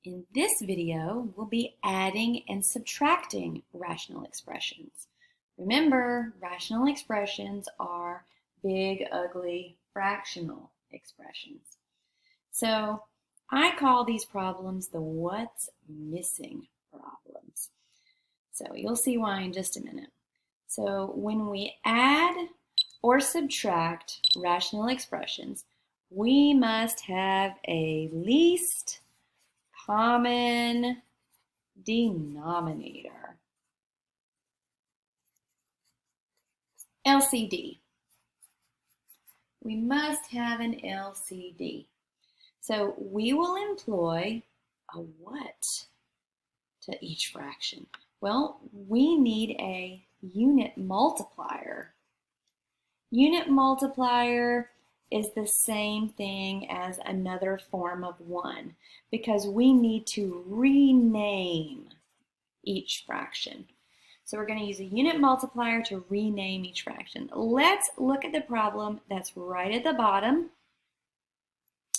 In this video, we'll be adding and subtracting rational expressions. Remember, rational expressions are big, ugly, fractional expressions. So I call these problems the what's missing problems. So you'll see why in just a minute. So when we add or subtract rational expressions, we must have a least common denominator. LCD. We must have an LCD. So we will employ a what to each fraction? Well, we need a unit multiplier. Unit multiplier is the same thing as another form of 1 because we need to rename each fraction. So we're going to use a unit multiplier to rename each fraction. Let's look at the problem that's right at the bottom.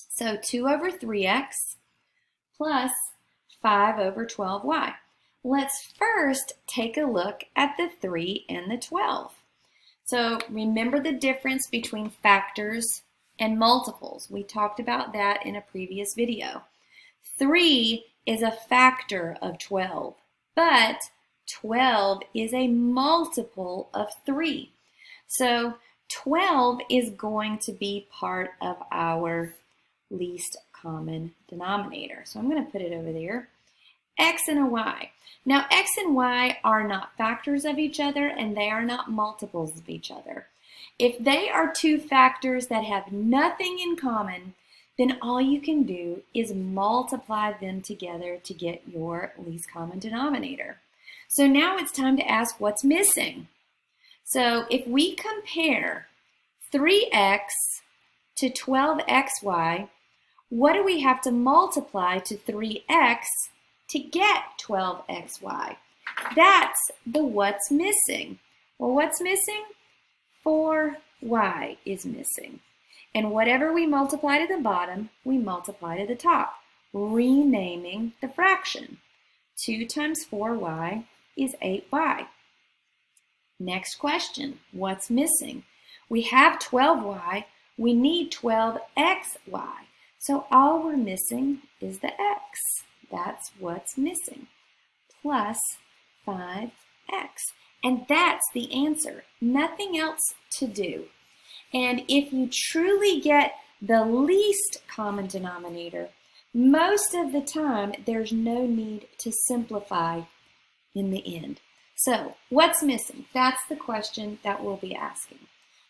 So 2 over 3x plus 5 over 12y. Let's first take a look at the 3 and the 12. So remember the difference between factors and multiples. We talked about that in a previous video. 3 is a factor of 12, but 12 is a multiple of 3. So 12 is going to be part of our least common denominator. So I'm going to put it over there. X and a y. Now, x and y are not factors of each other, and they are not multiples of each other. If they are two factors that have nothing in common, then all you can do is multiply them together to get your least common denominator. So now it's time to ask what's missing. So if we compare 3x to 12xy, what do we have to multiply to 3x to get 12xy? That's the what's missing. Well, what's missing? 4y is missing. And whatever we multiply to the bottom, we multiply to the top, renaming the fraction. 2 times 4y is 8y. Next question, what's missing? We have 12y, we need 12xy. So all we're missing is the x. That's what's missing, plus 5x. And that's the answer. Nothing else to do. And if you truly get the least common denominator, most of the time there's no need to simplify in the end. So what's missing? That's the question that we'll be asking.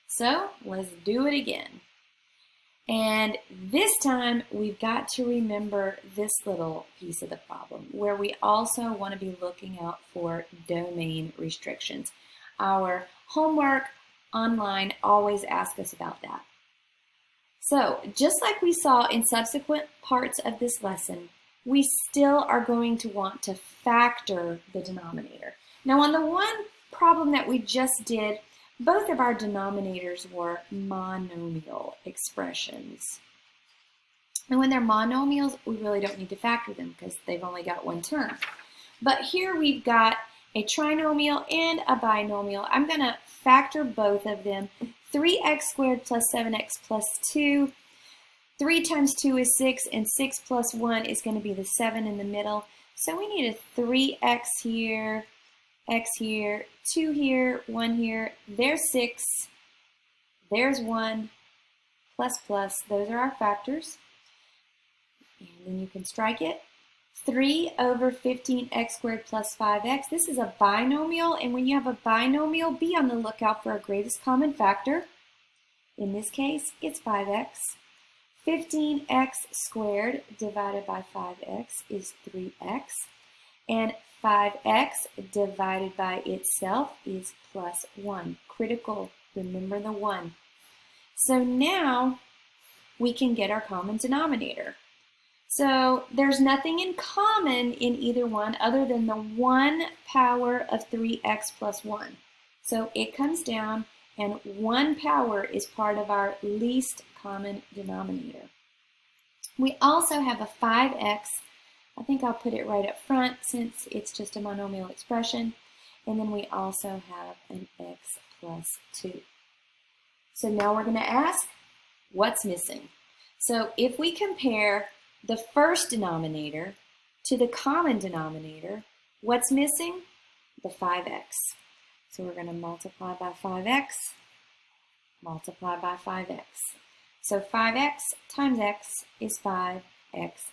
So let's do it again. And this time we've got to remember this little piece of the problem where we also want to be looking out for domain restrictions. Our homework online always asks us about that. So just like we saw in subsequent parts of this lesson, we still are going to want to factor the denominator. Now on the one problem that we just did, both of our denominators were monomial expressions. And when they're monomials, we really don't need to factor them because they've only got one term. But here we've got a trinomial and a binomial. I'm going to factor both of them. 3x squared plus 7x plus 2. 3 times 2 is 6, and 6 plus 1 is going to be the 7 in the middle. So we need a 3x here, x here, 2 here, 1 here. There's 6. There's 1, plus plus. Those are our factors. And then you can strike it. 3 over 15x squared plus 5x. This is a binomial, and when you have a binomial, be on the lookout for a greatest common factor. In this case, it's 5x. 15x squared divided by 5x is 3x. And 5x divided by itself is plus 1. Critical, remember the 1. So now we can get our common denominator. So there's nothing in common in either one other than the 1 power of 3x plus 1. So it comes down, and 1 power is part of our least common denominator. We also have a 5x I think I'll put it right up front since it's just a monomial expression. And then we also have an x plus 2. So now we're going to ask, what's missing? So if we compare the first denominator to the common denominator, what's missing? The 5x. So we're going to multiply by 5x, multiply by 5x. So 5x times x is 5x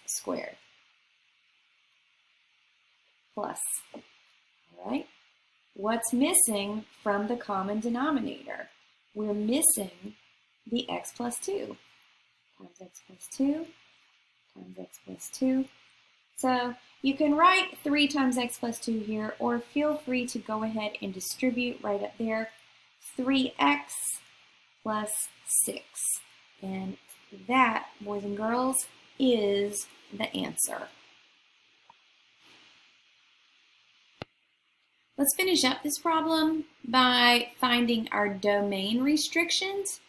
squared. Plus, all right? What's missing from the common denominator? We're missing the x plus 2. Times x plus 2 times x plus 2. So you can write 3 times x plus 2 here, or feel free to go ahead and distribute right up there. 3x plus 6. And that, boys and girls, is the answer. Let's finish up this problem by finding our domain restrictions.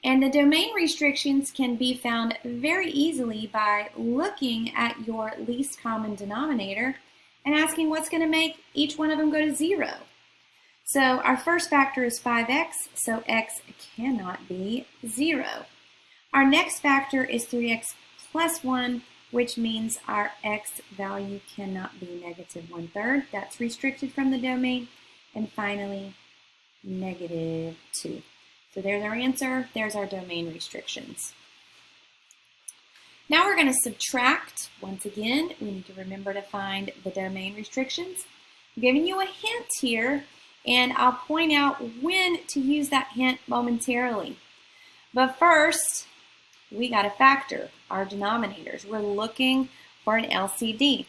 And the domain restrictions can be found very easily by looking at your least common denominator and asking what's going to make each one of them go to 0. So our first factor is 5x, so x cannot be 0. Our next factor is 3x plus 1, which means our x value cannot be negative 1/3. That's restricted from the domain. And finally, negative 2. So there's our answer. There's our domain restrictions. Now we're going to subtract. Once again, we need to remember to find the domain restrictions. I'm giving you a hint here, and I'll point out when to use that hint momentarily. But first, we got to factor our denominators. We're looking for an LCD.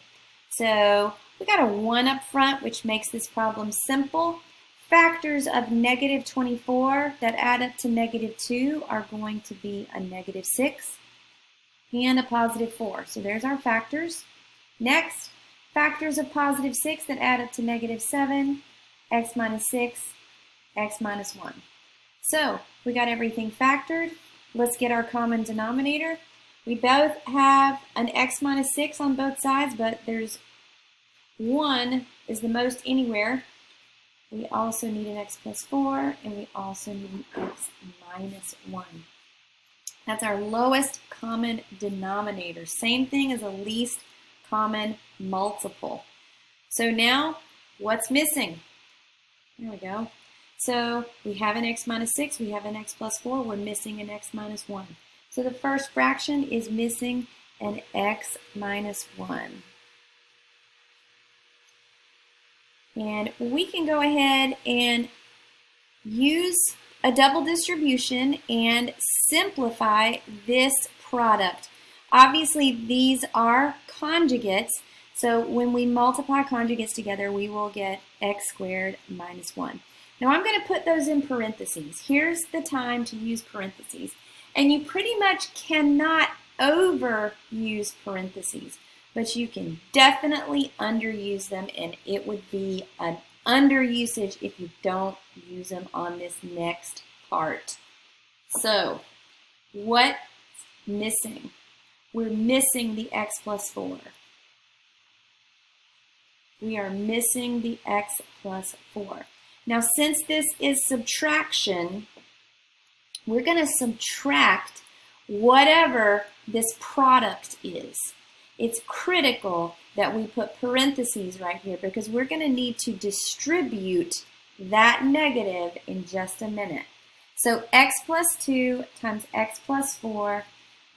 So we got a 1 up front, which makes this problem simple. Factors of negative 24 that add up to negative 2 are going to be a negative 6 and a positive 4. So there's our factors. Next, factors of positive 6 that add up to negative 7, x minus 6, x minus 1. So we got everything factored. Let's get our common denominator. We both have an x minus 6 on both sides, but there's 1 is the most anywhere. We also need an x plus 4, and we also need an x minus 1. That's our lowest common denominator. Same thing as a least common multiple. So now, what's missing? There we go. So we have an x minus 6, we have an x plus 4, we're missing an x minus 1. So the first fraction is missing an x minus 1. And we can go ahead and use a double distribution and simplify this product. Obviously, these are conjugates, so when we multiply conjugates together, we will get x squared minus 1. Now I'm going to put those in parentheses. Here's the time to use parentheses. And you pretty much cannot overuse parentheses, but you can definitely underuse them, and it would be an underusage if you don't use them on this next part. So, what's missing? We're missing the x plus 4. We are missing the x plus 4. Now, since this is subtraction, we're going to subtract whatever this product is. It's critical that we put parentheses right here because we're going to need to distribute that negative in just a minute. So x plus 2 times x plus 4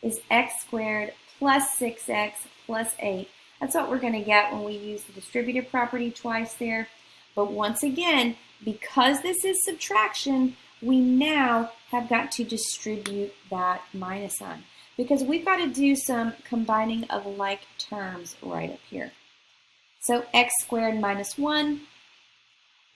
is x squared plus 6x plus 8. That's what we're going to get when we use the distributive property twice there. But once again, because this is subtraction, we now have got to distribute that minus sign because we've got to do some combining of like terms right up here. So x squared minus 1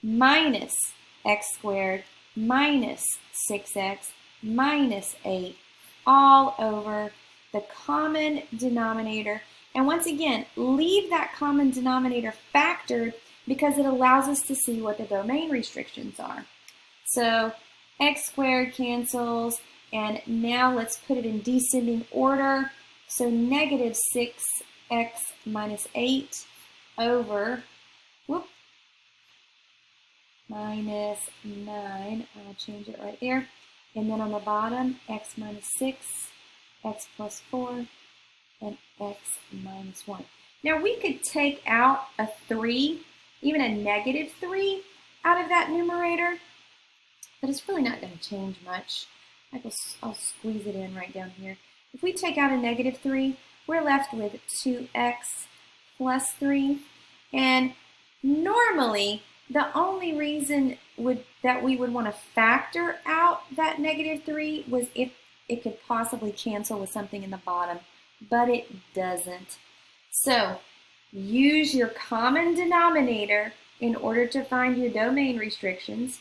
minus x squared minus 6x minus 8 all over the common denominator. And once again, leave that common denominator factored because it allows us to see what the domain restrictions are. So x squared cancels, and now let's put it in descending order. So negative 6 x minus 8 over, whoop, minus 9. I'll change it right there. And then on the bottom, x minus 6, x plus 4, and x minus 1. Now we could take out a 3, even a negative 3, out of that numerator, but it's really not going to change much. I'll squeeze it in right down here. If we take out a negative 3, we're left with 2x plus 3. And normally, the only reason that we would want to factor out that negative 3 was if it could possibly cancel with something in the bottom, but it doesn't. So use your common denominator in order to find your domain restrictions.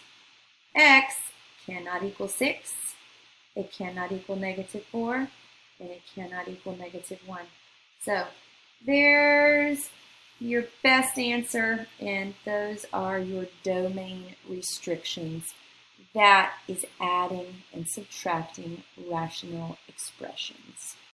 X cannot equal 6, it cannot equal negative 4, and it cannot equal negative 1. So there's your best answer, and those are your domain restrictions. That is adding and subtracting rational expressions.